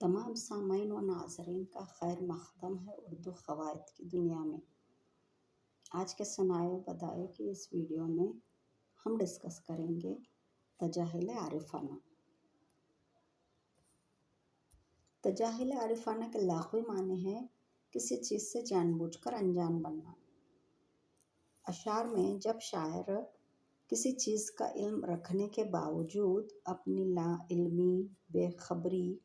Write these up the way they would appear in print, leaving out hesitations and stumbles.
तमाम सामाईन व नाज़रीन का खैर मक़दम है उर्दू क़वायद की दुनिया में। आज के सनाए बदाए की इस वीडियो में हम डिस्कस करेंगे तजाहिल आरिफाना। तजाहिल आरिफाना के लग़वी माने हैं किसी चीज़ से जानबूझकर अनजान बनना। अशार में जब शायर किसी चीज़ का इल्म रखने के बावजूद अपनी लाइल्मी, बेखबरी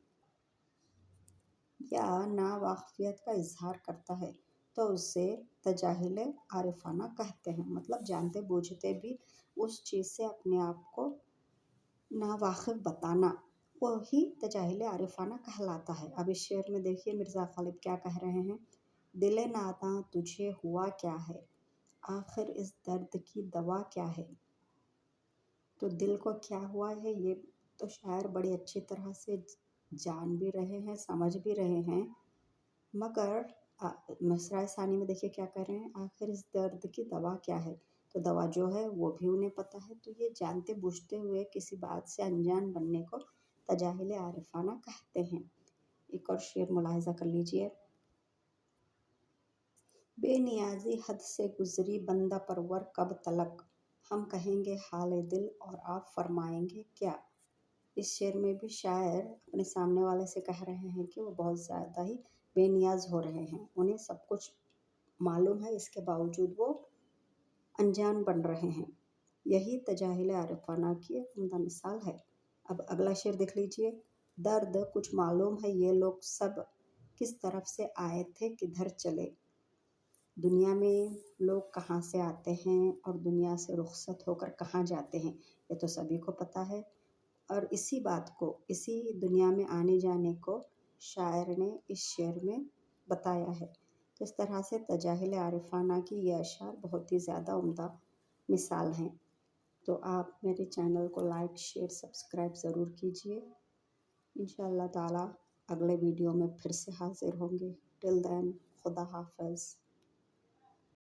या नावाक़फ़ियत का इज़हार करता है तो उसे तजाहिल आरिफाना कहते हैं। मतलब जानते बूझते भी उस चीज़ से अपने आप को नावाक़िफ़ बताना, वही तजाहिल आरिफाना कहलाता है। अब इस शेर में देखिए मिर्ज़ा ग़ालिब क्या कह रहे हैं। दिले नादां तुझे हुआ क्या है, आखिर इस दर्द की दवा क्या है। तो दिल को क्या हुआ है ये तो शायर बड़ी अच्छी तरह से जान भी रहे हैं, समझ भी रहे हैं, मगर मिसरा सानी में देखिए क्या कह रहे हैं, आखिर इस दर्द की दवा क्या है। तो दवा जो है वो भी उन्हें पता है। तो ये जानते बूझते हुए किसी बात से अनजान बनने को तजाहिल आरिफाना कहते हैं। एक और शेर मुलाहिज़ा कर लीजिए। बेनियाज़ी हद से गुज़री बंदा परवर कब तलक, हम कहेंगे हाल दिल और आप फरमाएंगे क्या। इस शेर में भी शायर अपने सामने वाले से कह रहे हैं कि वो बहुत ज़्यादा ही बेनियाज़ हो रहे हैं, उन्हें सब कुछ मालूम है, इसके बावजूद वो अनजान बन रहे हैं। यही तजाहिल आरिफाना की एक उम्दा मिसाल है। अब अगला शेर देख लीजिए। दर्द कुछ मालूम है ये लोग सब किस तरफ से आए थे किधर चले। दुनिया में लोग कहाँ से आते हैं और दुनिया से रुखसत होकर कहाँ जाते हैं, ये तो सभी को पता है। और इसी बात को, इसी दुनिया में आने जाने को शायर ने इस शेर में बताया है। तो इस तरह से तजाहिल आरिफाना की ये अशार बहुत ही ज़्यादा उम्दा मिसाल हैं। तो आप मेरे चैनल को लाइक, शेयर, सब्सक्राइब ज़रूर कीजिए। इंशाअल्लाह ताला अगले वीडियो में फिर से हाज़िर होंगे। टिल देन खुदा हाफ़िज़।